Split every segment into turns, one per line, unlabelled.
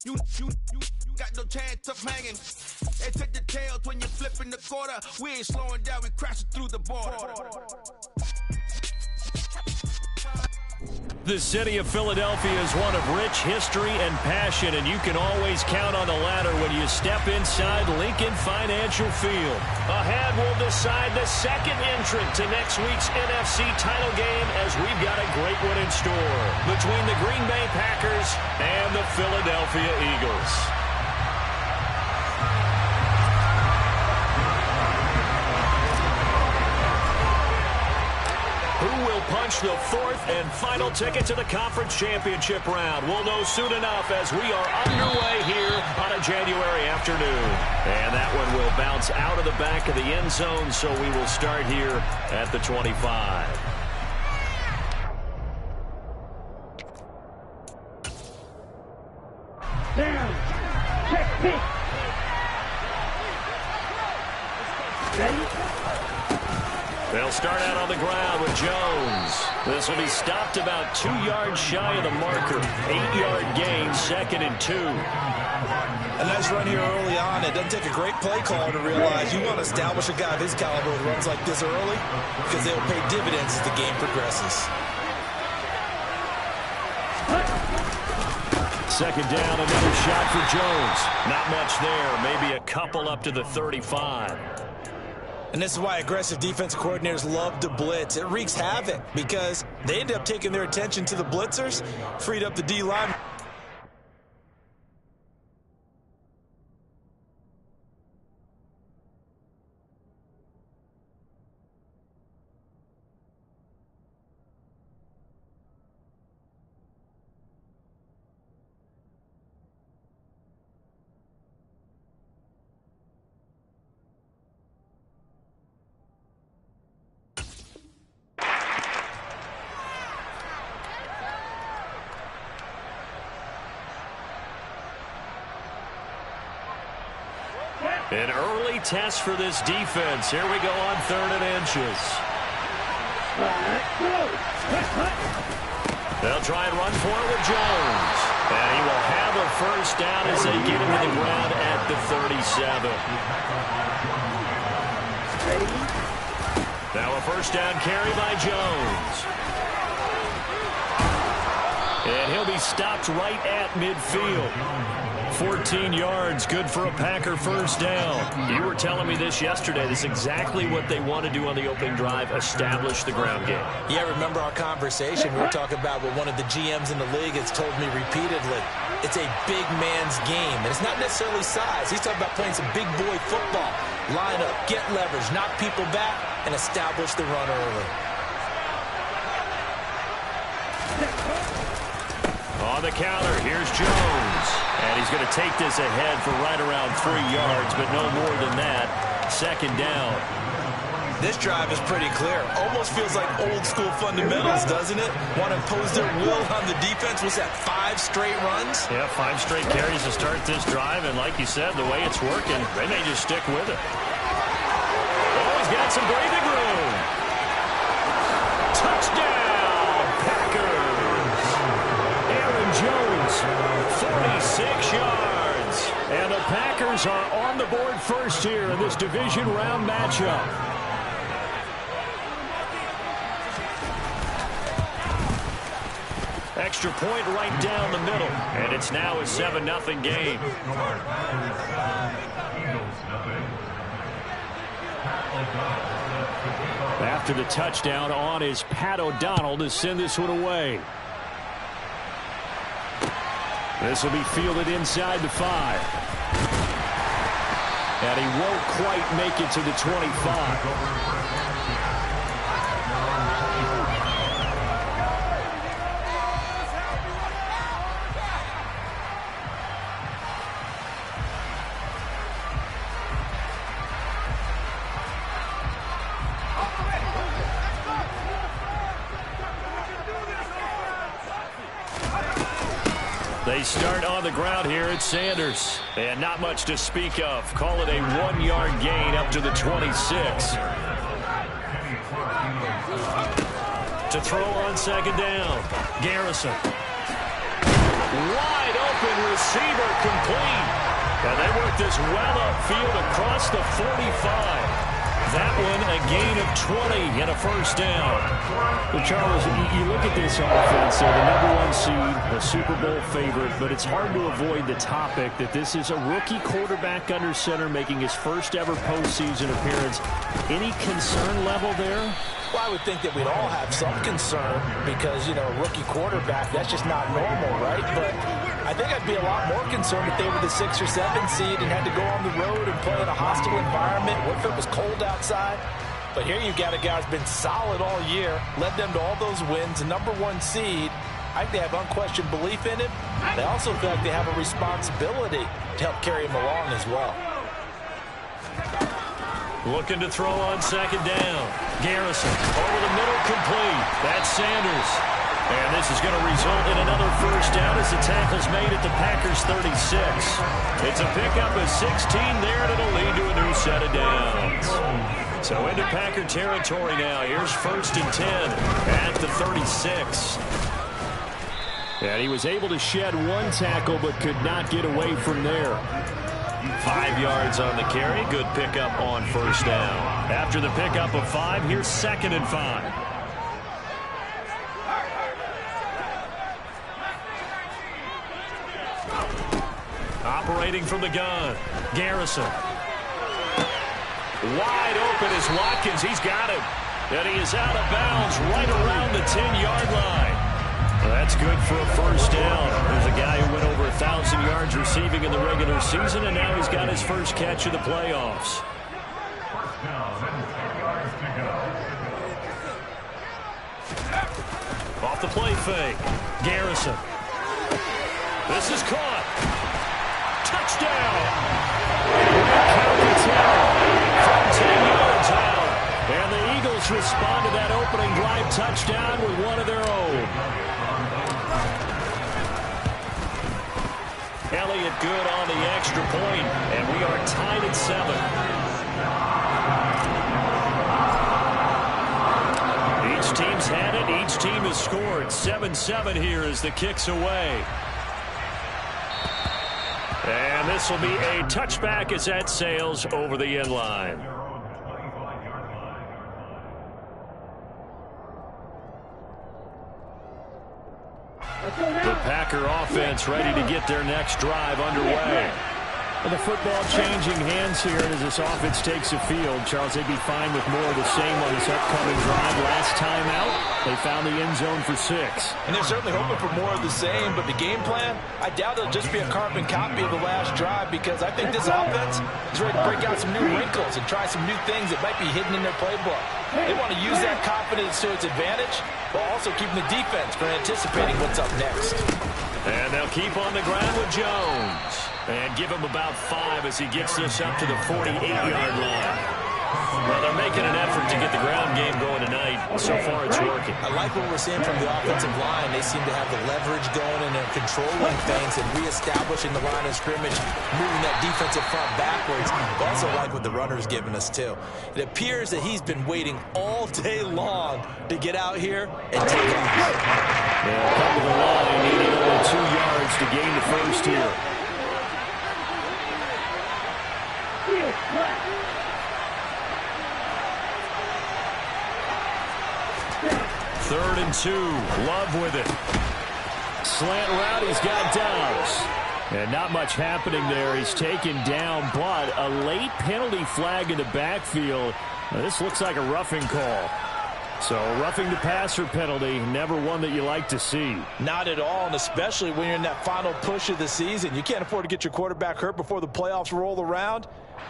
You got no chance of hanging. They take the tails when you're flipping the quarter. We ain't slowing down, we crashing through the border.
The city of Philadelphia is one of rich history and passion, and you can always count on the latter when you step inside Lincoln Financial Field. Ahead, we'll decide the second entrant to next week's NFC title game, as we've got a great one in store between the Green Bay Packers and the Philadelphia Eagles. Who will punch the fourth and final ticket to the conference championship round? We'll know soon enough as we are underway here on a January afternoon. And that one will bounce out of the back of the end zone, so we will start here at the 25.
Down. Check pick. Ready?
They'll start out on the ground with Jones. This will be stopped about 2 yards shy of the marker. 8-yard gain, 2nd and 2.
A nice run here early on. It doesn't take a great play caller to realize you want to establish a guy of his caliber with runs like this early, because they'll pay dividends as the game progresses.
2nd down, another shot for Jones. Not much there, maybe a couple up to the 35.
And this is why aggressive defensive coordinators love to blitz. It wreaks havoc because they end up taking their attention to the blitzers, freed up the D-line.
An early test for this defense. Here we go on 3rd and inches. They'll try and run for it with Jones. And he will have a first down as they get him to the ground at the 37. Now a first down carry by Jones. And he'll be stopped right at midfield. 14 yards, good for a Packer first down. You were telling me this yesterday. This is exactly what they want to do on the opening drive, establish the ground game.
Yeah, remember our conversation. We were talking about what one of the GMs in the league has told me repeatedly. It's a big man's game, and it's not necessarily size. He's talking about playing some big boy football. Line up, get leverage, knock people back, and establish the run early.
On the counter, here's Jones. And he's going to take this ahead for right around 3 yards, but no more than that. 2nd down.
This drive is pretty clear. Almost feels like old school fundamentals, doesn't it? Want to impose their will on the defense. Was that 5 straight runs?
Yeah, 5 straight carries to start this drive. And like you said, the way it's working, they may just stick with it. Oh, he's got some breathing room. Touchdown, Packers. Aaron Jones, 46 yards. And the Packers are on the board first here in this division round matchup. Extra point right down the middle. And it's now a 7-0 game. After the touchdown, on is Pat O'Donnell to send this one away. This will be fielded inside the 5. And he won't quite make it to the 25. They start on the ground here at Sanders. And not much to speak of. Call it a 1-yard gain up to the 26. To throw on 2nd down. Garrison. receiver complete. And they work this well upfield across the 45. That one a gain of 20 and a first down.
Well, Charles, you look at this offense, they're the #1 seed, a Super Bowl favorite, but it's hard to avoid the topic that this is a rookie quarterback under center making his first ever postseason appearance. Any concern level there?
Well, I would think that we'd all have some concern because, a rookie quarterback, that's just not normal, right? But I think I'd be a lot more concerned if they were the 6 or 7 seed and had to go on the road and play in a hostile environment. What if it was cold outside? But here you got a guy who's been solid all year, led them to all those wins, #1 seed. I think they have unquestioned belief in him. They also feel like they have a responsibility to help carry him along as well.
Looking to throw on second down. Garrison over the middle, complete. That's Sanders. And this is going to result in another first down as the tackle's made at the Packers' 36. It's a pickup of 16 there, and it'll lead to a new set of downs. So into Packer territory now. Here's 1st and 10 at the 36.
And he was able to shed one tackle but could not get away from there.
5 yards on the carry. Good pickup on first down. After the pickup of 5, here's 2nd and 5. Operating from the gun. Garrison. Wide open is Watkins. He's got him. And he is out of bounds right around the 10-yard line. Well, that's good for a first down. There's a guy who went over 1,000 yards receiving in the regular season, and now he's got his first catch of the playoffs. Off the play fake. Garrison. This is caught. Touchdown. Count the 10 from 10 yards out. And the Eagles respond to that opening drive touchdown with one of their own. Elliott good on the extra point, and we are tied at 7. Each team's had it. Each team has scored. 7-7 here as the kick's away. And this will be a touchback as that sails over the end line. The Packer offense ready to get their next drive underway.
And the football changing hands here, and as this offense takes the field, Charles, they'd be fine with more of the same on this upcoming drive. Last time out, they found the end zone for 6.
And they're certainly hoping for more of the same, but the game plan, I doubt it'll just be a carbon copy of the last drive because I think this offense is ready to break out some new wrinkles and try some new things that might be hidden in their playbook. They want to use that confidence to its advantage while also keeping the defense from anticipating what's up next.
And they'll keep on the ground with Jones. And give him about 5 as he gets this up to the 48-yard line. Well, they're making an effort to get the ground game going tonight. So far, it's working.
I like what we're seeing from the offensive line. They seem to have the leverage going and they're controlling things and reestablishing the line of scrimmage, moving that defensive front backwards. I also like what the runner's giving us, too. It appears that he's been waiting all day long to get out here and take off.
They'll come to the line, needing only 2 yards to gain the first here.
3rd and 2. Love with it.
Slant route, he's got Downs. And not much happening there. He's taken down, but a late penalty flag in the backfield. Now, this looks like a roughing call. So roughing the passer penalty, never one that you like to see.
Not at all, and especially when you're in that final push of the season. You can't afford to get your quarterback hurt before the playoffs roll around.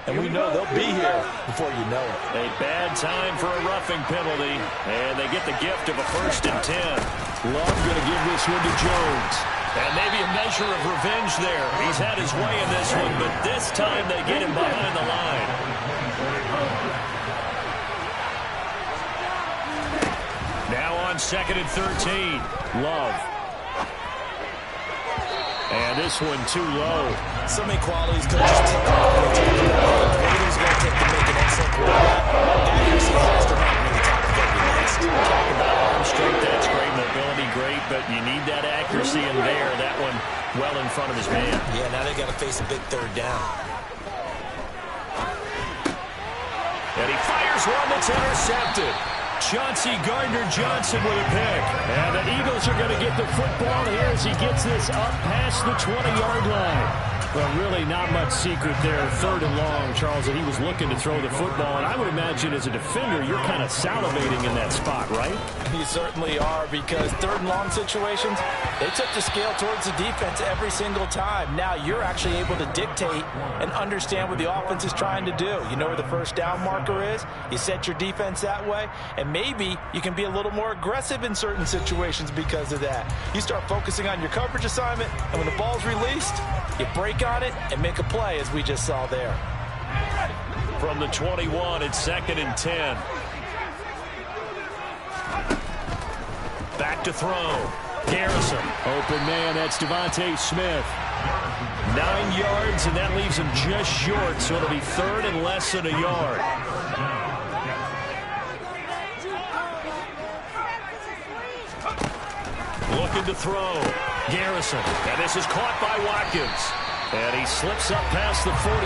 And we know they'll be here before you know it.
A bad time for a roughing penalty. And they get the gift of a 1st and 10.
Love going to give this one to Jones.
And maybe a measure of revenge there. He's had his way in this one, but this time they get him behind the line. Now on 2nd and 13. Love. And this one too low.
So many qualities coaches take off when they take the ball. What he's going to take to make an excellent quarterback. Accuracy has to rank near the top of every list.
Talk about arm strength, that's great. Mobility, great, but you need that accuracy in there. That one well in front of his man.
Yeah, now they got to face a big third down.
And he fires one that's intercepted. Chauncey Gardner-Johnson with a pick. And the Eagles are going to get the football here as he gets this up past the 20-yard line. But really not much secret there. 3rd and long, Charles, that he was looking to throw the football. And I would imagine as a defender, you're kind of salivating in that spot, right?
You certainly are, because 3rd and long situations, they took the scale towards the defense every single time. Now you're actually able to dictate and understand what the offense is trying to do. You know where the first down marker is. You set your defense that way, and maybe you can be a little more aggressive in certain situations because of that. You start focusing on your coverage assignment, and when the ball's released, you break on it and make a play, as we just saw there.
From the 21, it's 2nd and 10. Back to throw. Garrison.
Open man, that's Devontae Smith.
9 yards, and that leaves him just short, so it'll be 3rd and less than a yard. Looking to throw. Garrison. And this is caught by Watkins. And he slips up past the 45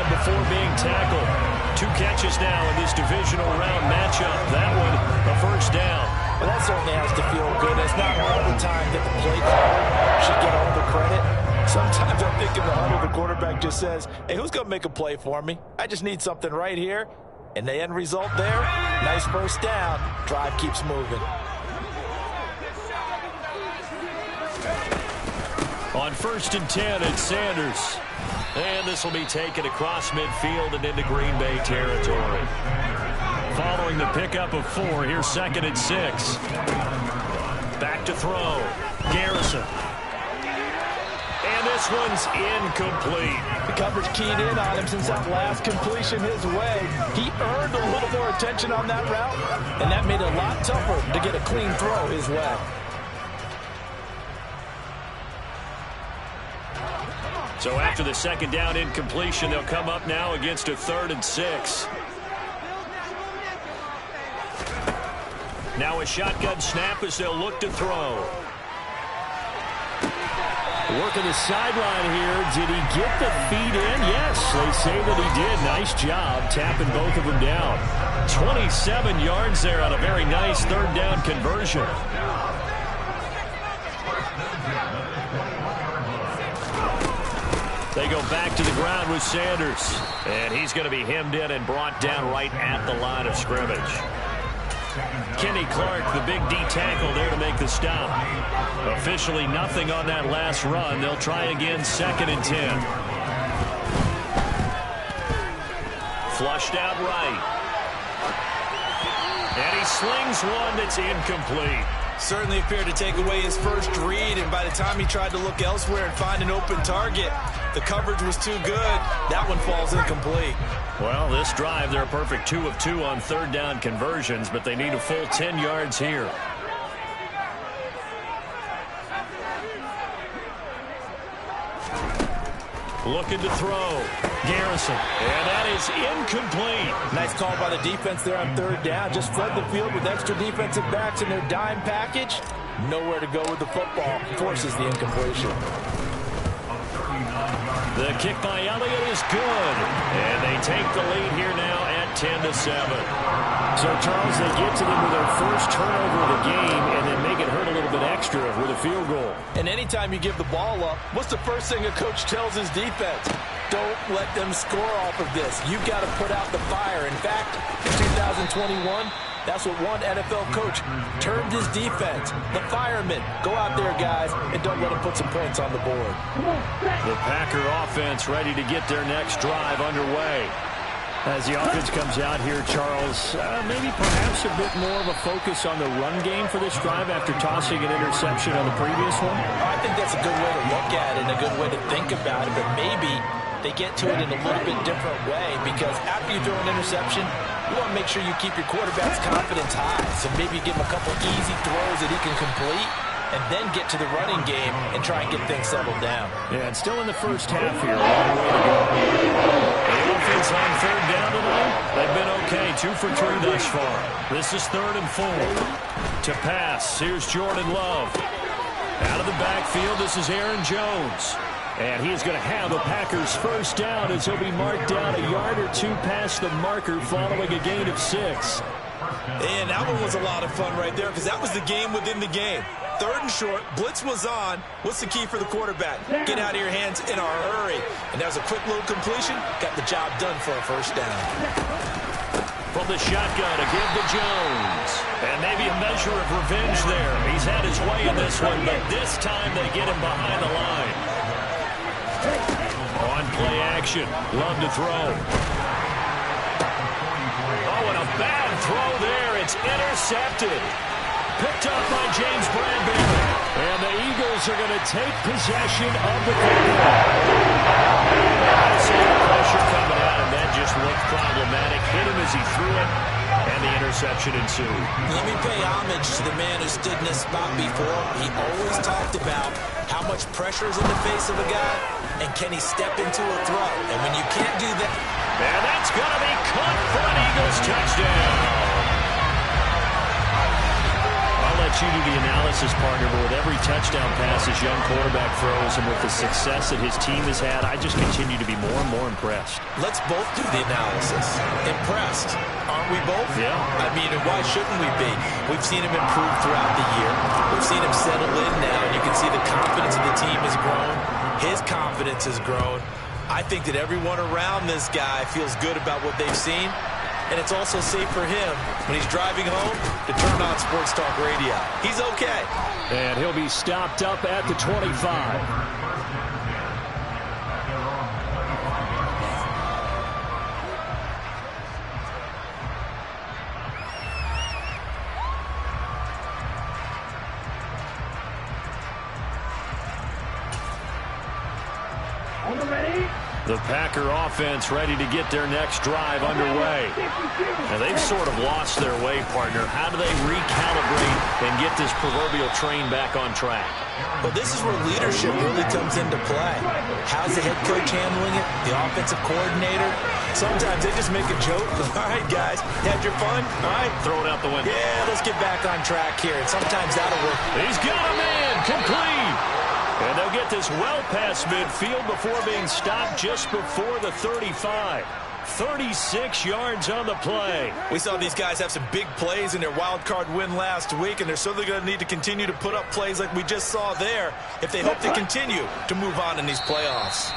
before being tackled. 2 catches now in this divisional round matchup. That one, a first down.
Well, that certainly has to feel good. It's not all the time that the play caller should get all the credit. Sometimes I think in the huddle, the quarterback just says, hey, who's going to make a play for me? I just need something right here. And the end result there, nice first down. Drive keeps moving.
On 1st and 10, it's Sanders. And this will be taken across midfield and into Green Bay territory. Following the pickup of 4, here's 2nd and 6. Back to throw. Garrison. And this one's incomplete.
The coverage keyed in on him since that last completion his way. He earned a little more attention on that route, and that made it a lot tougher to get a clean throw his way.
So after the 2nd down incompletion, they'll come up now against a 3rd and 6. Now a shotgun snap as they'll look to throw.
Working the sideline here. Did he get the feet in? Yes, they say that he did. Nice job tapping both of them down.
27 yards there on a very nice 3rd down conversion. They go back to the ground with Sanders. And he's going to be hemmed in and brought down right at the line of scrimmage. Kenny Clark, the big D tackle there to make the stop. Officially nothing on that last run. They'll try again 2nd and 10. Flushed out right. And he slings one that's incomplete.
Certainly appeared to take away his first read, and by the time he tried to look elsewhere and find an open target, the coverage was too good. That one falls incomplete.
Well, this drive, they're a perfect 2 of 2 on 3rd down conversions, but they need a full 10 yards here. Looking to throw. Garrison. And that is incomplete.
Nice call by the defense there on 3rd down. Just flood the field with extra defensive backs in their dime package. Nowhere to go with the football. Forces the incompletion.
The kick by Elliott is good. And they take the lead here now at 10-7.
So, Charles, they get to them with their first turnover of the game and then make it hurt a little bit extra with a field goal.
And anytime you give the ball up, what's the first thing a coach tells his defense? Don't let them score off of this. You've got to put out the fire. In fact, in 2021, that's what one NFL coach termed his defense. The firemen. Go out there, guys, and don't let them put some points on the board.
The Packer offense ready to get their next drive underway.
As the offense comes out here, Charles, maybe perhaps a bit more of a focus on the run game for this drive after tossing an interception on the previous one?
I think that's a good way to look at it and a good way to think about it, but maybe they get to it in a little bit different way, because after you throw an interception, you want to make sure you keep your quarterback's confidence high. So maybe you give him a couple easy throws that he can complete, and then get to the running game and try and get things settled down.
Yeah, and still in the first half here. Long way to go.
The offense on 3rd down tonight, they've been okay. 2 for 3 thus far. This is 3rd and 4. To pass, here's Jordan Love. Out of the backfield, this is Aaron Jones. And he is going to have the Packers first down as he'll be marked down a yard or two past the marker following a gain of 6.
And that one was a lot of fun right there because that was the game within the game. 3rd and short, blitz was on. What's the key for the quarterback? Get out of your hands in a hurry. And that was a quick little completion. Got the job done for a first down.
From the shotgun to give to Jones. And maybe a measure of revenge there. He's had his way in this one, but this time they get him behind the line. On play action. Love to throw. Oh, and a bad throw there. It's intercepted. Picked up by James Bradbury. And the Eagles are going to take possession of the football. I see the pressure coming out, and that just looked problematic. Hit him as he threw it, and the interception ensued.
Let me pay homage to the man who stood in this spot before. He always talked about how much pressure is in the face of a guy, and can he step into a throw. And when you can't do that...
And that's going to be caught for an Eagles touchdown. I'll let you do the analysis, partner, but with every touchdown pass his young quarterback throws and with the success that his team has had, I just continue to be more and more impressed.
Let's both do the analysis. Impressed. Aren't we both?
Yeah.
I mean, and why shouldn't we be? We've seen him improve throughout the year. We've seen him settle in now, and you can see the confidence of the team has grown. His confidence has grown. I think that everyone around this guy feels good about what they've seen. And it's also safe for him when he's driving home to turn on Sports Talk Radio. He's okay.
And he'll be stopped up at the 25. The Packer offense ready to get their next drive underway. Now they've sort of lost their way, partner. How do they recalibrate and get this proverbial train back on track?
Well, this is where leadership really comes into play. How's the head coach handling it? The offensive coordinator? Sometimes they just make a joke. All right, guys, had your fun? All right.
Throw it out the window.
Yeah, let's get back on track here. And sometimes that'll work.
He's got him in. Complete. And they'll get this well past midfield before being stopped just before the 35. 36 yards on the play.
We saw these guys have some big plays in their wild card win last week, and they're certainly going to need to continue to put up plays like we just saw there if they hope to continue to move on in these playoffs.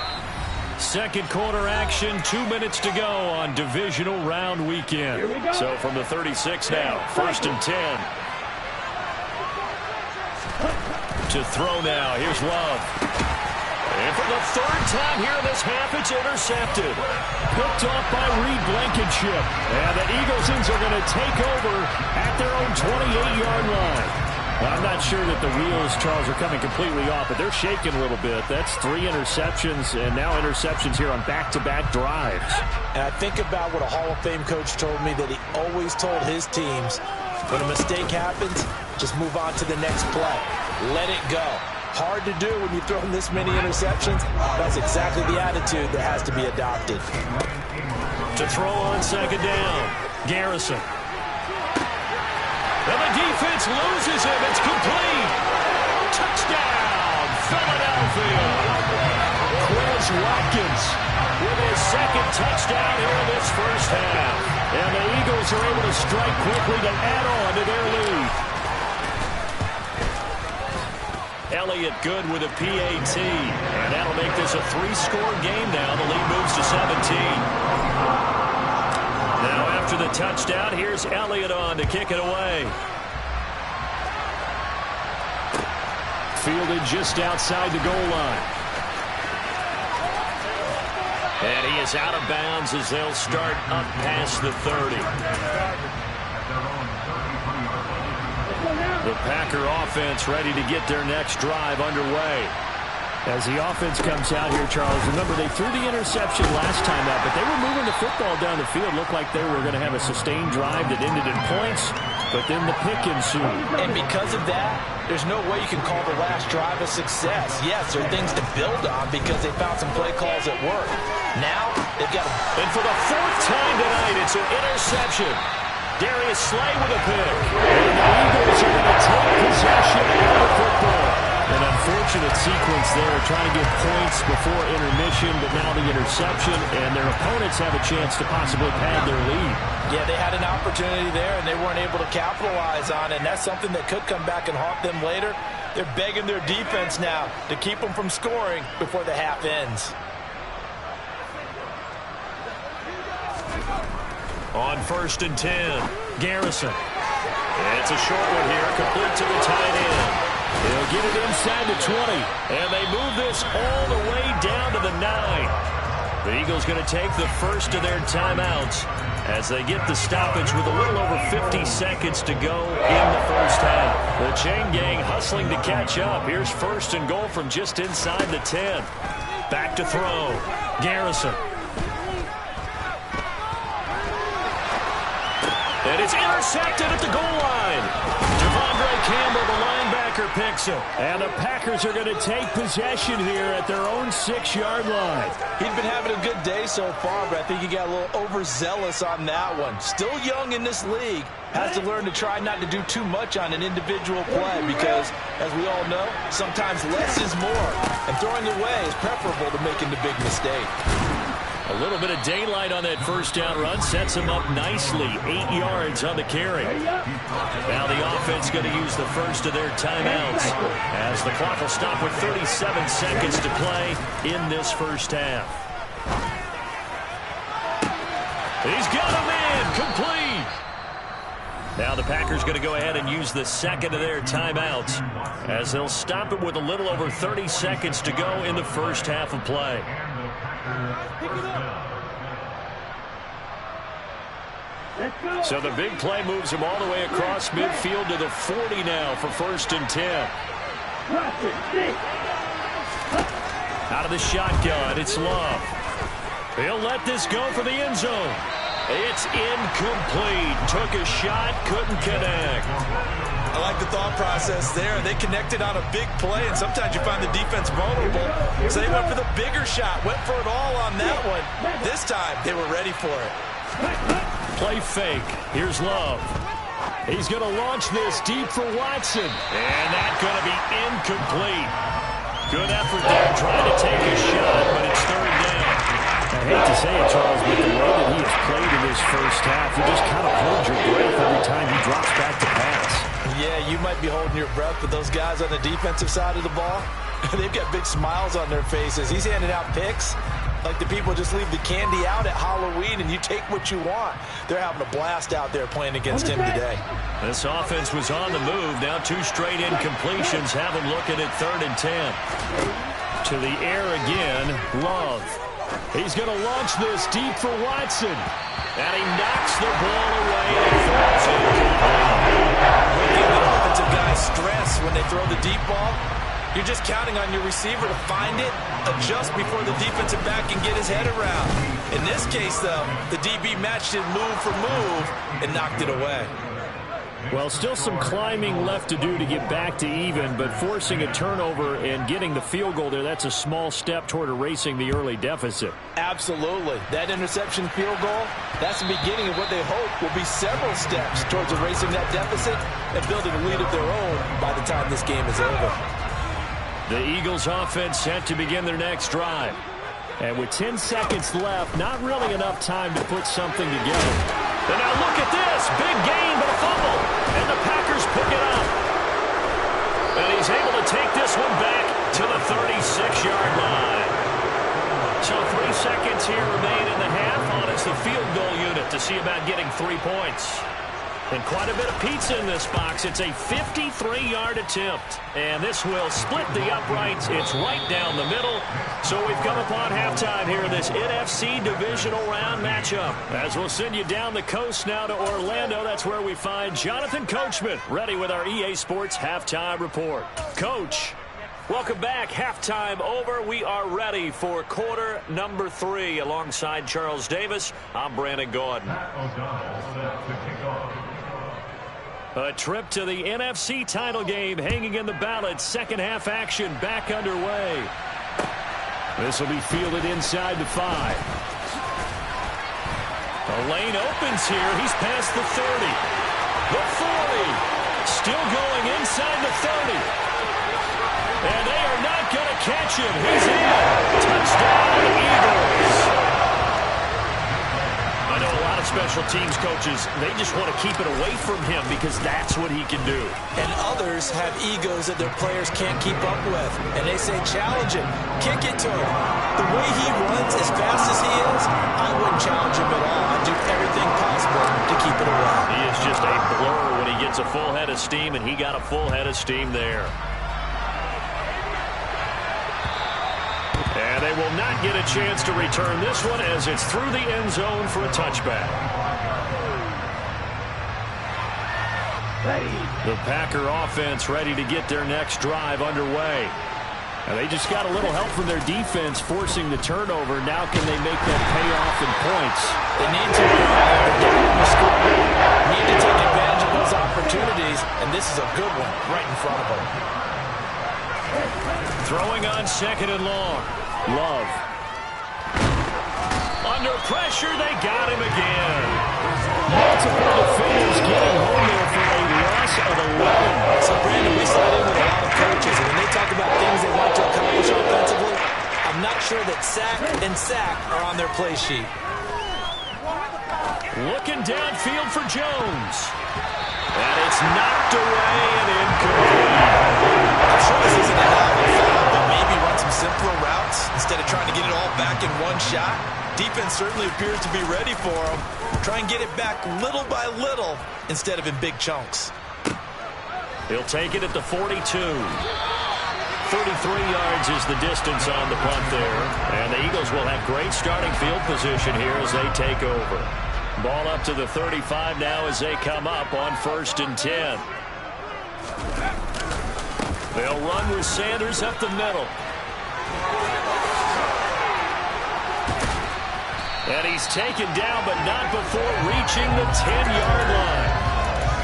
Second quarter action, 2 minutes to go on divisional round weekend. So from the 36 now, 1st and 10. To throw now. Here's Love. And for the 3rd time here in this half, it's intercepted. Picked off by Reed Blankenship. And the Eaglesons are going to take over at their own 28-yard line. I'm not sure that the wheels, Charles, are coming completely off, but they're shaking a little bit. That's 3 interceptions, and now interceptions here on back-to-back drives.
And I think about what a Hall of Fame coach told me that he always told his teams, when a mistake happens, just move on to the next play. Let it go. Hard to do when you throw in this many interceptions. That's exactly the attitude that has to be adopted.
To throw on 2nd down, Garrison. And the defense loses him. It's complete. Touchdown, Philadelphia. Quez Watkins with his 2nd touchdown here in this first half. And the Eagles are able to strike quickly to add on to their lead. Elliott good with a PAT. And that'll make this a 3-score game now. The lead moves to 17. Now after the touchdown, here's Elliott on to kick it away. Fielded just outside the goal line. And he is out of bounds as they'll start up past the 30. The Packer offense ready to get their next drive underway. As the offense comes out here, Charles, remember they threw the interception last time out, but they were moving the football down the field. Looked like they were going to have a sustained drive that ended in points, but then the pick ensued.
And because of that, there's no way you can call the last drive a success. Yes, there are things to build on because they found some play calls at work. Now, they've got...
And for the 4th time tonight, it's an interception. Darius Slay with a pick. And the Eagles are going to take possession of the football.
An unfortunate sequence there, trying to get points before intermission, but now the interception, and their opponents have a chance to possibly pad their lead.
Yeah, they had an opportunity there, and they weren't able to capitalize on it, and that's something that could come back and haunt them later. They're begging their defense now to keep them from scoring before the half ends.
On 1st and 10, Garrison. It's a short one here, complete to the tight end. He'll get it inside the 20, and they move this all the way down to the 9. The Eagles going to take the first of their timeouts as they get the stoppage with a little over 50 seconds to go in the first half. The chain gang hustling to catch up. Here's 1st and goal from just inside the 10. Back to throw. Garrison. And it's intercepted at the goal line. Devondre Campbell, the linebacker, picks it. And the Packers are going to take possession here at their own 6-yard line.
He's been having a good day so far, but I think he got a little overzealous on that one. Still young in this league. Has to learn to try not to do too much on an individual play because, as we all know, sometimes less is more. And throwing away is preferable to making the big mistake.
A little bit of daylight on that first down run sets him up nicely. 8 yards on the carry. Now the offense going to use the first of their timeouts as the clock will stop with 37 seconds to play in this first half. He's got him in. Complete. Now the Packers going to go ahead and use the second of their timeouts as they'll stop it with a little over 30 seconds to go in the first half of play. So the big play moves him all the way across midfield to the 40 now for 1st and 10. Out of the shotgun, it's Love. He'll let this go for the end zone. It's incomplete. Took a shot, couldn't connect.
I like the thought process there. They connected on a big play, and sometimes you find the defense vulnerable. So they went for the bigger shot, went for it all on that one. This time, they were ready for it.
Play fake. Here's Love. He's going to launch this deep for Watson. And that's going to be incomplete. Good effort there trying to take a shot, but it's 3rd down.
I hate to say it, Charles, but the way that he has played in this first half, you just kind of hold your breath every time he drops back to pass.
Yeah, you might be holding your breath, but those guys on the defensive side of the ball, they've got big smiles on their faces. He's handing out picks like the people just leave the candy out at Halloween and you take what you want. They're having a blast out there playing against him today.
This offense was on the move. Now 2 straight incompletions have them looking at 3rd and 10. To the air again, Love. He's going to launch this deep for Watson. And he knocks the ball away and falls incomplete.
Give the offensive guys stress when they throw the deep ball. You're just counting on your receiver to find it, adjust before the defensive back can get his head around. In this case, though, the DB matched it move for move and knocked it away.
Well, still some climbing left to do to get back to even, but forcing a turnover and getting the field goal there, that's a small step toward erasing the early deficit.
Absolutely. That interception field goal, that's the beginning of what they hope will be several steps towards erasing that deficit and building a lead of their own by the time this game is over.
The Eagles offense set to begin their next drive.
And with 10 seconds left, not really enough time to put something together.
And now look at this. Big gain, but a fumble. And the Packers pick it up. And he's able to take this one back to the 36-yard line. So 3 seconds here remain in the half on as the field goal unit to see about getting 3 points. And quite a bit of pizza in this box. It's a 53-yard attempt. And this will split the uprights. It's right down the middle. So we've come upon halftime here in this NFC divisional round matchup. As we'll send you down the coast now to Orlando, that's where we find Jonathan Coachman, ready with our EA Sports Halftime Report. Coach, welcome back. Halftime over. We are ready for quarter number 3. Alongside Charles Davis, I'm Brandon Gordon. A trip to the NFC title game hanging in the balance. Second half action back underway. This will be fielded inside the 5. The lane opens here. He's past the 30. The 40. Still going inside the 30. And they are not going to catch him. He's in. Touchdown, Eagles. I know a lot of special teams coaches, they just want to keep it away from him because that's what he can do.
And others have egos that their players can't keep up with. And they say, challenge him, kick it to him. The way he runs as fast as he is, I wouldn't challenge him at all. I'd do everything possible to keep it away.
He is just a blur when he gets a full head of steam, and he got a full head of steam there. And they will not get a chance to return this one as it's through the end zone for a touchback. The Packer offense ready to get their next drive underway. And they just got a little help from their defense forcing the turnover. Now can they make that pay off in points?
They need to. Need to take advantage of those opportunities, and this is a good one right in front of them.
Throwing on second and long. Love. Under pressure, they got him again. Multiple defenders getting home there for a loss of 11.
So, Brandon, we sat in with a lot of coaches, and when they talk about things they want to accomplish offensively, I'm not sure that sack and sack are on their play sheet.
Looking downfield for Jones. And it's knocked away and incomplete.
I'm sure this isn't a hell of a foul, but maybe run some simpler routes instead of trying to get it all back in one shot. Defense certainly appears to be ready for him. Try and get it back little by little instead of in big chunks.
He'll take it at the 42. 33 yards is the distance on the punt there. And the Eagles will have great starting field position here as they take over. Ball up to the 35 now as they come up on 1st and 10. They'll run with Sanders up the middle. And he's taken down, but not before reaching the 10-yard line.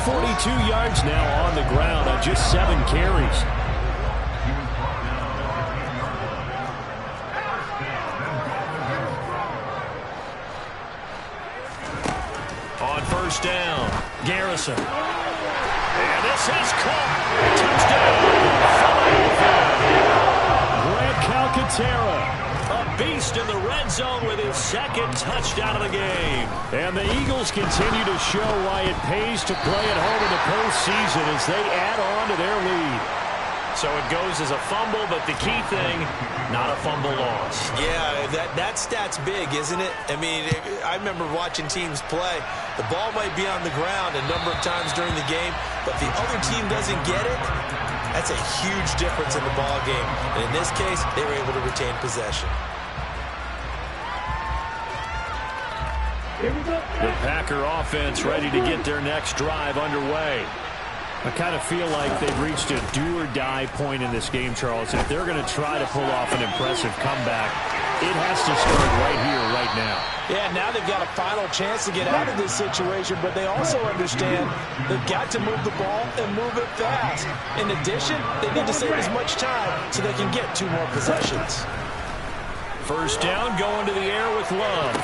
42 yards now on the ground on just 7 carries. On 1st down, Garrison. And this is caught. Touchdown. Grant Calcaterra. A beast in the red zone with his 2nd touchdown of the game. And the Eagles continue to show why it pays to play at home in the postseason as they add on to their lead. So it goes as a fumble, but the key thing, not a fumble loss.
Yeah, that stat's big, isn't it? I mean, I remember watching teams play. The ball might be on the ground a number of times during the game, but if the other team doesn't get it, that's a huge difference in the ball game. And in this case, they were able to retain possession.
The Packer offense ready to get their next drive underway. I kind of feel like they've reached a do-or-die point in this game, Charles. If they're going to try to pull off an impressive comeback, it has to start right here, right now.
Yeah, now they've got a final chance to get out of this situation, but they also understand they've got to move the ball and move it fast. In addition, they need to save as much time so they can get 2 more possessions.
1st down, going to the air with Love.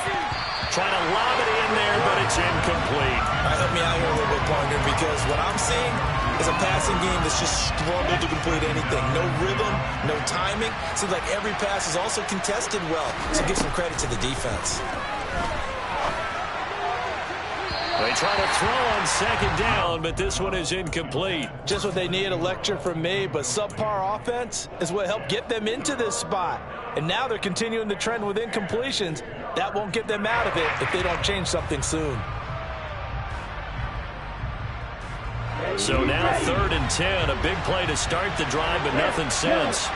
Trying to lob it in there, but it's incomplete.
Help me out here a little bit, partner, because what I'm seeing is a passing game that's just struggled to complete anything. No rhythm, no timing. Seems like every pass is also contested well, so give some credit to the defense.
They try to throw on 2nd down, but this one is incomplete.
Just what they need, a lecture from me, but subpar offense is what helped get them into this spot. And now they're continuing the trend with incompletions. That won't get them out of it if they don't change something soon.
So now 3rd and 10, a big play to start the drive, but nothing since.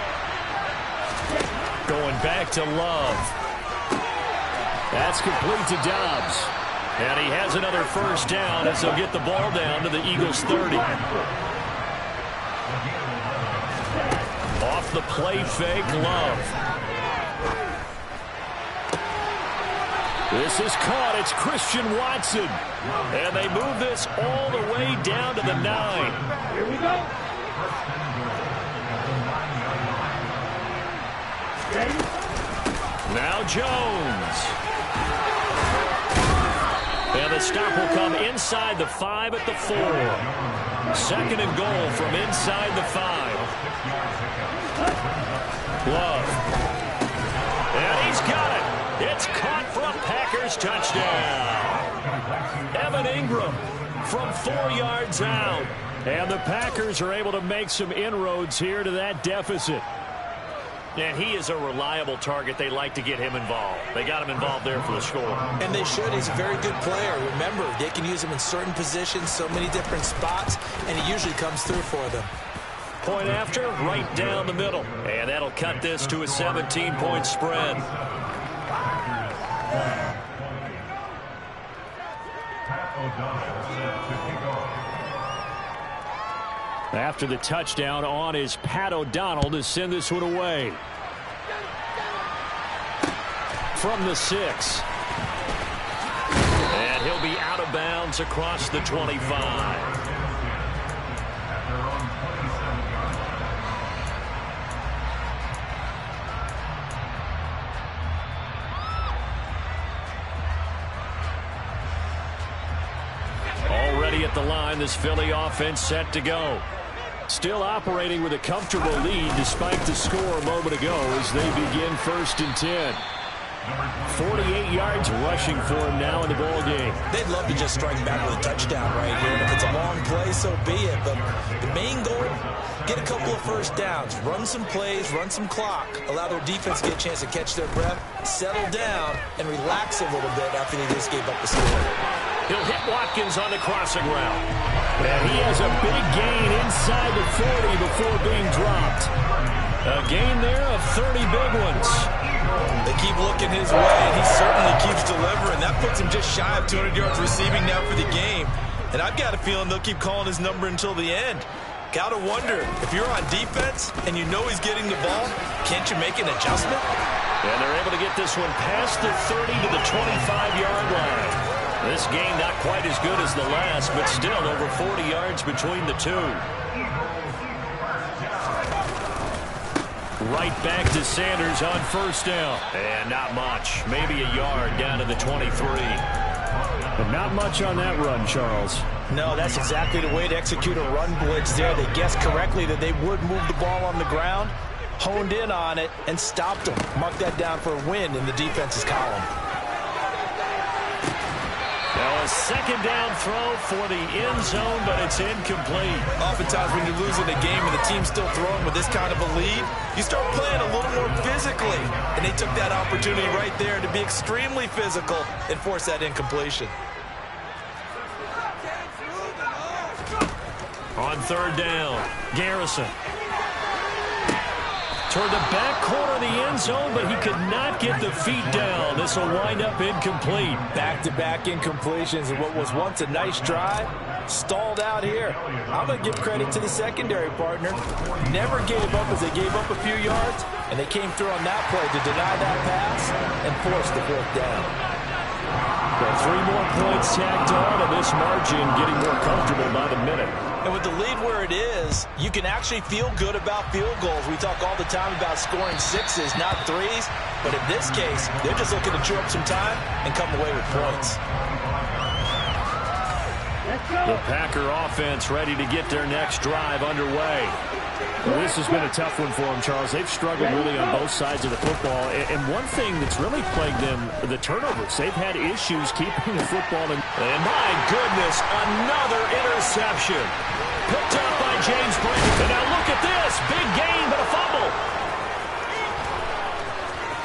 Going back to Love. That's complete to Dobbs. And he has another 1st down as he'll get the ball down to the Eagles' 30. Off the play fake, Love. This is caught. It's Christian Watson. And they move this all the way down to the 9.
Here we go. Ready?
Now Jones. And the stop will come inside the 5 at the 4. 2nd and goal from inside the 5. Love. And he's got it. It's caught for a Packers touchdown. Evan Ingram from 4 yards out. And the Packers are able to make some inroads here to that deficit. And he is a reliable target. They like to get him involved. They got him involved there for the score.
And they should. He's a very good player. Remember, they can use him in certain positions, so many different spots, and he usually comes through for them.
Point after, right down the middle. And that'll cut this to a 17-point spread. After the touchdown on is Pat O'Donnell to send this one away. From the 6. And he'll be out of bounds across the 25. Already at the line, this Philly offense set to go. Still operating with a comfortable lead despite the score a moment ago as they begin 1st and 10. 48 yards rushing for him now in the ball game.
They'd love to just strike back with a touchdown right here. And if it's a long play, so be it. But the main goal, get a couple of first downs. Run some plays, run some clock. Allow their defense to get a chance to catch their breath, settle down, and relax a little bit after they just gave up the score.
He'll hit Watkins on the crossing route. And he has a big gain inside the 40 before being dropped. A gain there of 30 big ones.
They keep looking his way, and he certainly keeps delivering. That puts him just shy of 200 yards receiving now for the game. And I've got a feeling they'll keep calling his number until the end. Gotta wonder, if you're on defense and you know he's getting the ball, can't you make an adjustment?
And they're able to get this one past the 30 to the 25-yard line. This game not quite as good as the last, but still over 40 yards between the two. Right back to Sanders on 1st down. And not much. Maybe a yard down to the 23.
But not much on that run, Charles.
No, that's exactly the way to execute a run blitz there. They guessed correctly that they would move the ball on the ground, honed in on it, and stopped them. Mark that down for a win in the defense's column.
Now a 2nd down throw for the end zone, but it's incomplete.
Oftentimes when you're losing a game and the team's still throwing with this kind of a lead, you start playing a little more physically. And they took that opportunity right there to be extremely physical and force that incompletion.
On 3rd down, Garrison. Toward the back corner of the end zone, but he could not get the feet down. This will wind up incomplete.
Back-to-back incompletions of what was once a nice drive. Stalled out here. I'm going to give credit to the secondary partner. Never gave up as they gave up a few yards, and they came through on that play to deny that pass and force the 4th down.
Well, 3 more points tacked on, and this margin getting more comfortable by the minute.
And with the lead where it is, you can actually feel good about field goals. We talk all the time about scoring 6s, not 3s. But in this case, they're just looking to chew up some time and come away with points.
The Packer offense ready to get their next drive underway.
Well, this has been a tough one for them, Charles. They've struggled really on both sides of the football. And one thing that's really plagued them, the turnovers. They've had issues keeping the football in.
And my goodness, another interception. Picked up by James Brady. And now look at this. Big gain, but a fumble.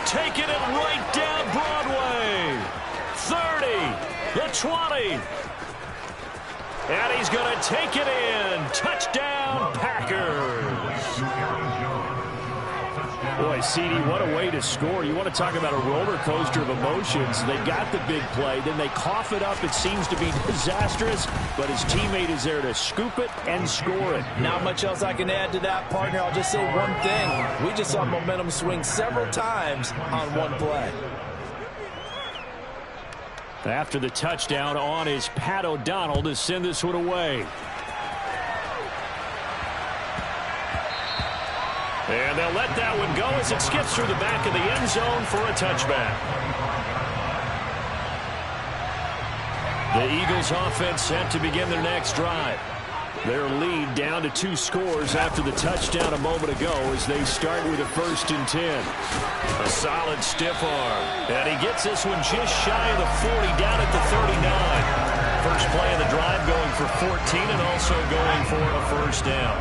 Taking it right down Broadway. 30, the 20. And he's going to take it in. Touchdown, Packers.
Boy, CD, what a way to score. You want to talk about a roller coaster of emotions. They got the big play, then they cough it up. It seems to be disastrous, but his teammate is there to scoop it and score it.
Not much else I can add to that, partner. I'll just say one thing. We just saw momentum swing several times on one play.
After the touchdown, on is Pat O'Donnell to send this one away. And they'll let that one go as it skips through the back of the end zone for a touchback. The Eagles offense set to begin their next drive.
Their lead down to 2 scores after the touchdown a moment ago as they start with a 1st and 10. A solid stiff arm. And he gets this one just shy of the 40 down at the 39. First play of the drive going for 14 and also going for a 1st down.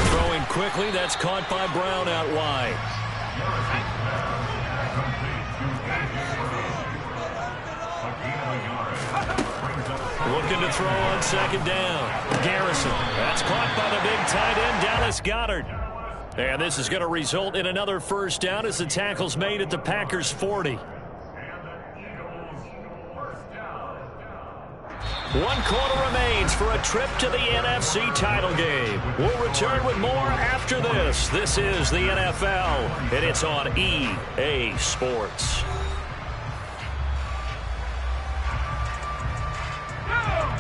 Throwing quickly, that's caught by Brown out wide. Looking to throw on 2nd down. Garrison. That's caught by the big tight end, Dallas Goedert. And this is going to result in another 1st down as the tackle's made at the Packers' 40. 1 quarter remains for a trip to the NFC title game. We'll return with more after this. This is the NFL, and it's on EA Sports.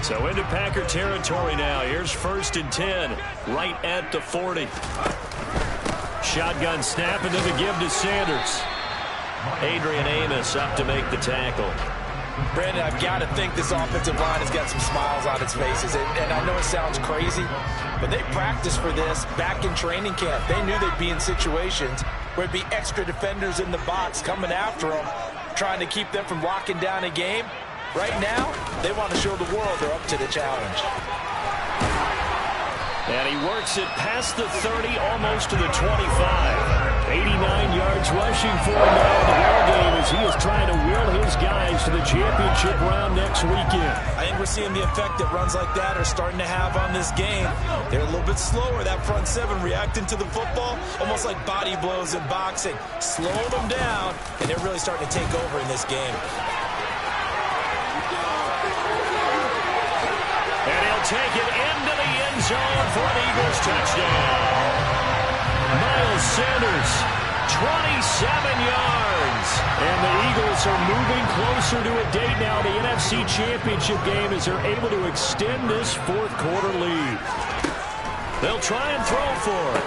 So into Packer territory now. Here's 1st and 10, right at the 40. Shotgun snap, and then the give to Sanders. Adrian Amos up to make the tackle.
Brandon, I've got to think this offensive line has got some smiles on its faces. And I know it sounds crazy, but they practiced for this back in training camp. They knew they'd be in situations where it'd be extra defenders in the box coming after them, trying to keep them from locking down a game. Right now, they want to show the world they're up to the challenge.
And he works it past the 30, almost to the 25. 89 yards rushing for him now in the ball game as he is trying to will his guys to the championship round next weekend.
I think we're seeing the effect that runs like that are starting to have on this game. They're a little bit slower, that front 7 reacting to the football, almost like body blows in boxing. Slow them down, and they're really starting to take over in this game.
And he'll take it into the end zone for an Eagles touchdown. Miles Sanders, 27 yards. And the Eagles are moving closer to a date now. The NFC Championship game as they're able to extend this 4th quarter lead. They'll try and throw for it.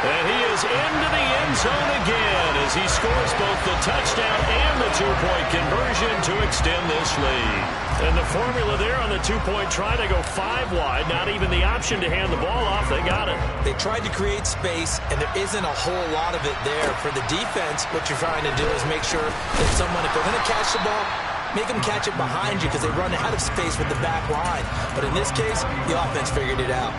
And he is into the end zone again as he scores both the touchdown and the 2-point conversion to extend this lead. And the formula there on the 2-point try to go 5 wide. Not even the option to hand the ball off. They got it.
They tried to create space, and there isn't a whole lot of it there. For the defense, what you're trying to do is make sure that someone, if they're going to catch the ball, make them catch it behind you because they run out of space with the back line. But in this case, the offense figured it out.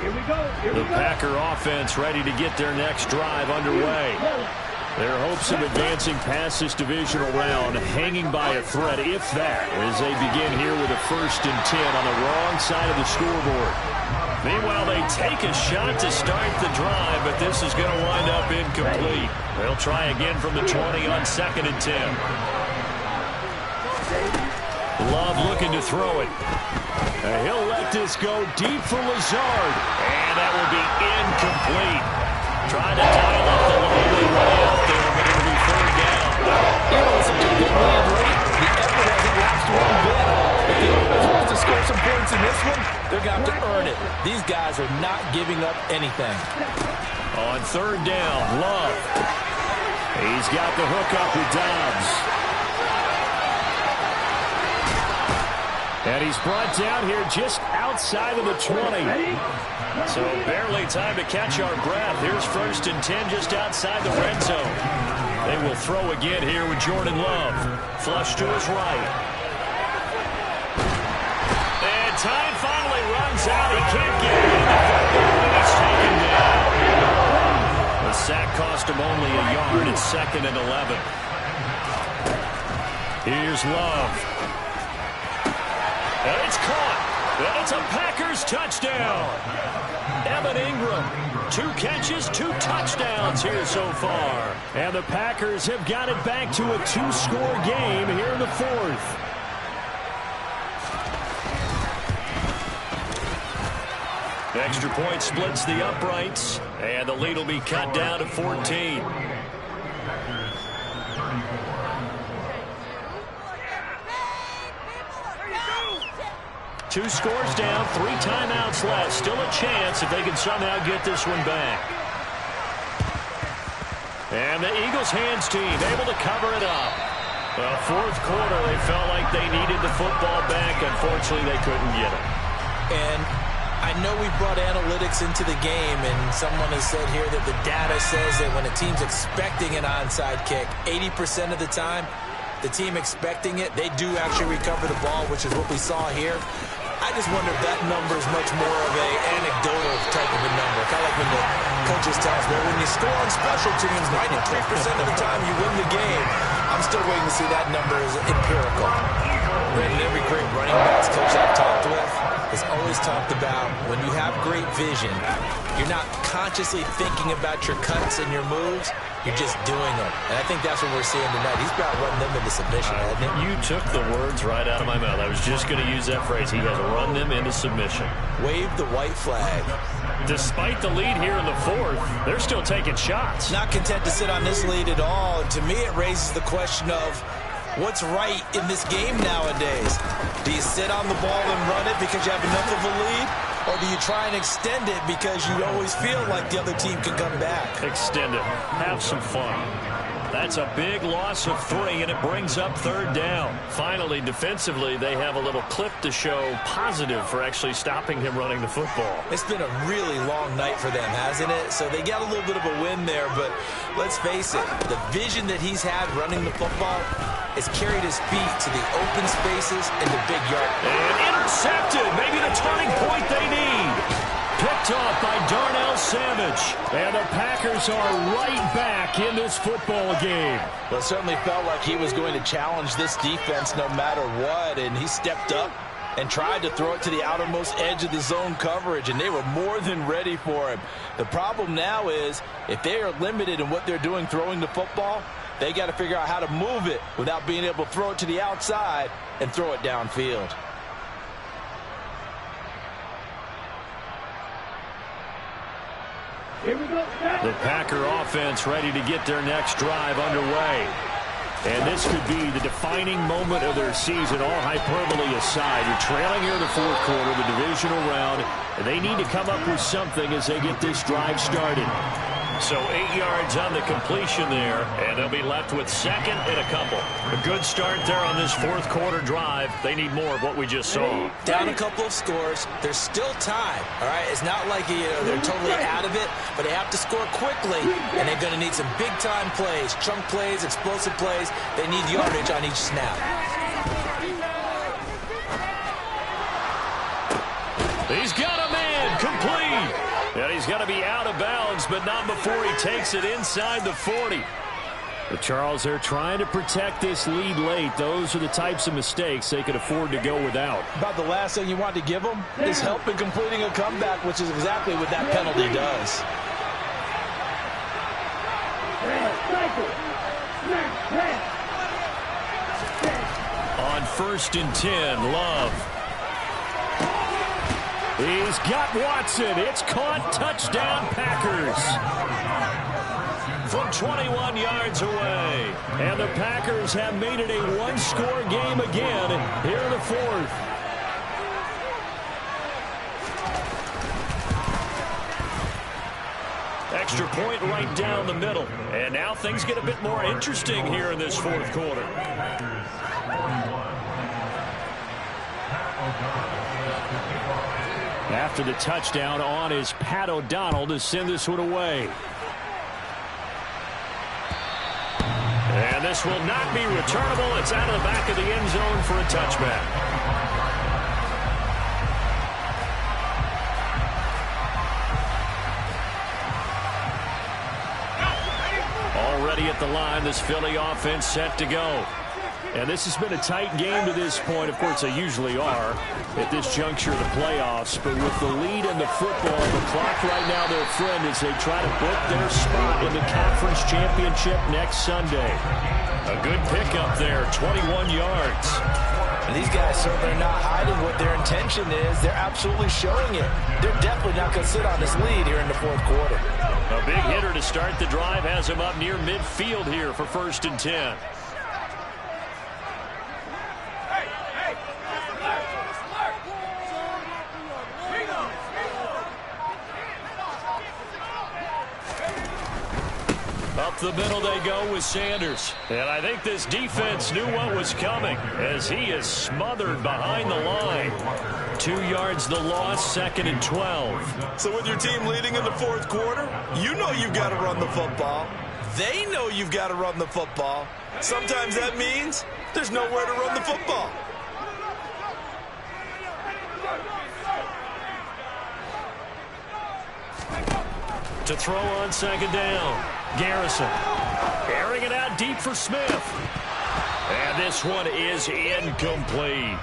The Packer offense ready to get their next drive underway. Their hopes of advancing past this divisional round hanging by a thread, if that, as they begin here with a 1st and 10 on the wrong side of the scoreboard. Meanwhile, they take a shot to start the drive, but this is going to wind up incomplete. They'll try again from the 20 on 2nd and 10. Love looking to throw it. He'll let this go deep for Lazard. And that will be incomplete. Trying to dial up the lonely way out there, but it'll be 3rd down.
You know, it's such a good lead rate. The effort hasn't lapsed one bit. If the offense wants to score some points in this one, they're going to have to earn it. These guys are not giving up anything.
On 3rd down, Love. He's got the hook up with Dobbs. And he's brought down here just outside of the 20. So barely time to catch our breath. Here's 1st and 10 just outside the red zone. They will throw again here with Jordan Love. Flush to his right. And time finally runs out. He can't get it in the football, and he's taken down. The sack cost him only a yard. It's 2nd and 11. Here's Love. And it's caught. And it's a Packers touchdown. Evan Ingram, 2 catches, 2 touchdowns here so far. And the Packers have got it back to a 2-score game here in the 4th. Extra point splits the uprights, and the lead will be cut down to 14.
2 scores down, 3 timeouts left. Still a chance if they can somehow get this one back. And the Eagles hands team able to cover it up. Well, fourth quarter, they felt like they needed the football back. Unfortunately, they couldn't get it.
And I know we brought analytics into the game, and someone has said here that the data says that when a team's expecting an onside kick, 80% of the time, the team expecting it, they do actually recover the ball, which is what we saw here. I just wonder if that number is much more of a anecdotal type of a number. Kind of like when the coaches tell us, well, when you score on special teams, 93% of the time you win the game. I'm still waiting to see that number as empirical. And every great running backs coach I've talked with has always talked about when you have great vision, you're not consciously thinking about your cuts and your moves. You're just doing them. And I think that's what we're seeing tonight. He's about running them into submission, hasn't he?
You took the words right out of my mouth. I was just going to use that phrase. He has run them into submission.
Wave the white flag.
Despite the lead here in the fourth, they're still taking shots.
Not content to sit on this lead at all. And to me, it raises the question of what's right in this game nowadays. Do you sit on the ball and run it because you have enough of a lead? Or do you try and extend it because you always feel like the other team can come back?
Extend it. Have some fun. That's a big loss of 3, and it brings up 3rd down. Finally, defensively, they have a little clip to show positive for actually stopping him running the football.
It's been a really long night for them, hasn't it? So they got a little bit of a win there, but let's face it, the vision that he's had running the football has carried his feet to the open spaces and the big yard.
And intercepted, maybe the turning point they need. Picked off by Darnell Savage. And the Packers are right back in this football game.
Well, it certainly felt like he was going to challenge this defense no matter what, and he stepped up and tried to throw it to the outermost edge of the zone coverage, and they were more than ready for him. The problem now is if they are limited in what they're doing throwing the football, they got to figure out how to move it without being able to throw it to the outside and throw it downfield.
Here we go.
The Packer offense ready to get their next drive underway. And this could be the defining moment of their season, all hyperbole aside. You're trailing here in the fourth quarter, the divisional round, and they need to come up with something as they get this drive started. So 8 yards on the completion there, and they'll be left with 2nd and a couple. A good start there on this fourth quarter drive. They need more of what we just saw.
Down a couple of scores. There's still time, all right? It's not like they're totally out of it, but they have to score quickly, and they're going to need some big-time plays, chunk plays, explosive plays. They need yardage on each snap.
He's got a man complete. And he's got to be out of bounds, but not before he takes it inside the 40. But Charles, they're trying to protect this lead late. Those are the types of mistakes they could afford to go without.
About the last thing you want to give them is help in completing a comeback, which is exactly what that penalty does.
On 1st and 10, Love. He's got Watson. It's caught. Touchdown, Packers. From 21 yards away. And the Packers have made it a one-score game again here in the fourth. Extra point right down the middle. And now things get a bit more interesting here in this fourth quarter. After the touchdown on is Pat O'Donnell to send this one away. And this will not be returnable. It's out of the back of the end zone for a touchback. Already at the line, this Philly offense set to go. And this has been a tight game to this point. Of course, they usually are at this juncture of the playoffs. But with the lead in the football, the clock right now their friend as they try to book their spot in the conference championship next Sunday. A good pickup there, 21 yards.
And these guys certainly are not hiding what their intention is. They're absolutely showing it. They're definitely not going to sit on this lead here in the fourth quarter.
A big hitter to start the drive has him up near midfield here for 1st and 10. Up the middle they go with Sanders. And I think this defense knew what was coming as he is smothered behind the line. 2 yards the loss, 2nd and 12.
So with your team leading in the fourth quarter, you know you've got to run the football. They know you've got to run the football. Sometimes that means there's nowhere to run the football.
To throw on 2nd down. Garrison airing it out deep for Smith. And this one is incomplete.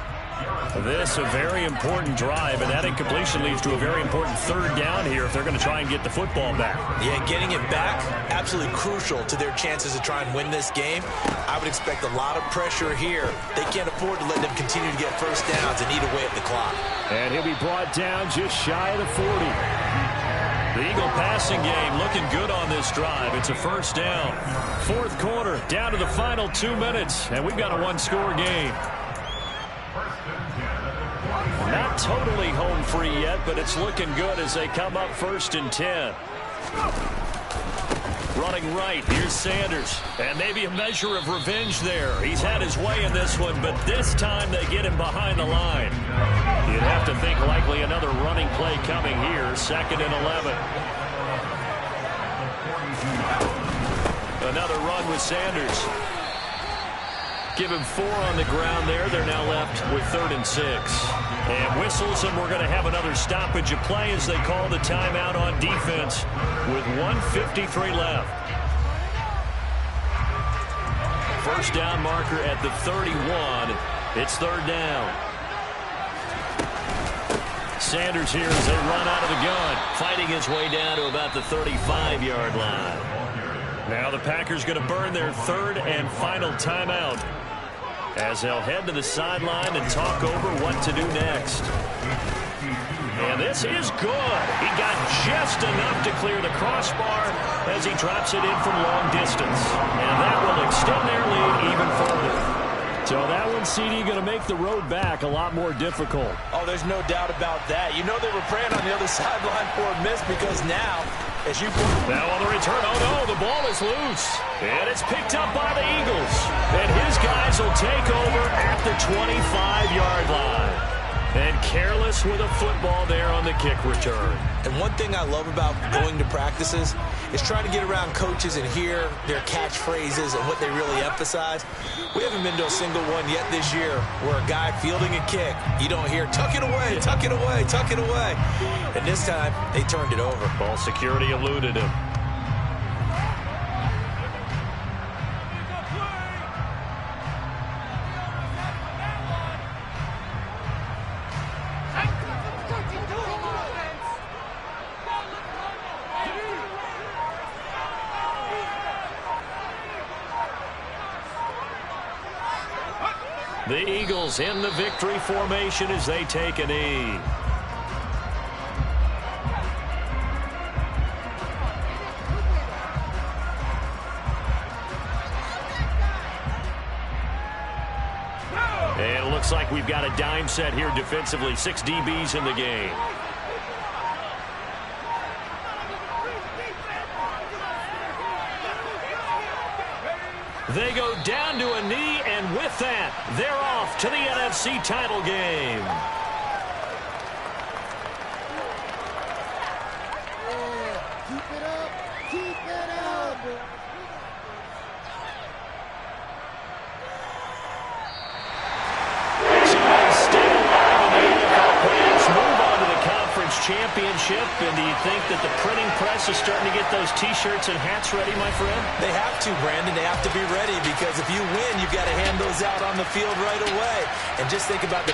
This a very important drive, and that incompletion leads to a very important 3rd down here if they're going to try and get the football back.
Yeah, getting it back, absolutely crucial to their chances to try and win this game. I would expect a lot of pressure here. They can't afford to let them continue to get first downs and eat away at the clock.
And he'll be brought down just shy of the 40.
The Eagle passing game looking good on this drive. It's a 1st down. 4th quarter, down to the final 2 minutes, and we've got a 1-score game. Not totally home free yet, but it's looking good as they come up 1st and 10. Running right, here's Sanders. And maybe a measure of revenge there. He's had his way in this one, but this time they get him behind the line. You'd have to think likely another running play coming here, 2nd and 11. Another run with Sanders. Give him 4 on the ground there. They're now left with 3rd and 6. And whistles, and we're going to have another stoppage of play as they call the timeout on defense with 1:53 left. 1st down marker at the 31. It's 3rd down. Sanders here as they run out of the gun, fighting his way down to about the 35-yard line. Now the Packers going to burn their 3rd and final timeout as they'll head to the sideline and talk over what to do next. And this is good. He got just enough to clear the crossbar as he drops it in from long distance. And that will extend their lead even further. So that one, CD, going to make the road back a lot more difficult.
Oh, there's no doubt about that. You know they were praying on the other sideline for a miss because now, as you put...
Now on the return, oh no, the ball is loose. And it's picked up by the Eagles. And his guys will take over at the 25-yard line. And careless with a football there on the kick return.
And one thing I love about going to practices is trying to get around coaches and hear their catchphrases and what they really emphasize. We haven't been to a single one yet this year where a guy fielding a kick, you don't hear, tuck it away, tuck it away, tuck it away. And this time, they turned it over.
Ball security eluded him. The Eagles in the victory formation as they take a knee. And it looks like we've got a dime set here defensively. 6 DBs in the game. They go down to a knee, and with that, they're off to the NFC title game.
Keep it up. Keep it up.
So they stay alive in the NFL playoffs, move on to the conference championship. And do you think that the printing press is starting to get those T-shirts and hats ready, my friend?
They have to, Brandon. They have to be ready because if you win, you've got to hand those out on the field right away. And just think about the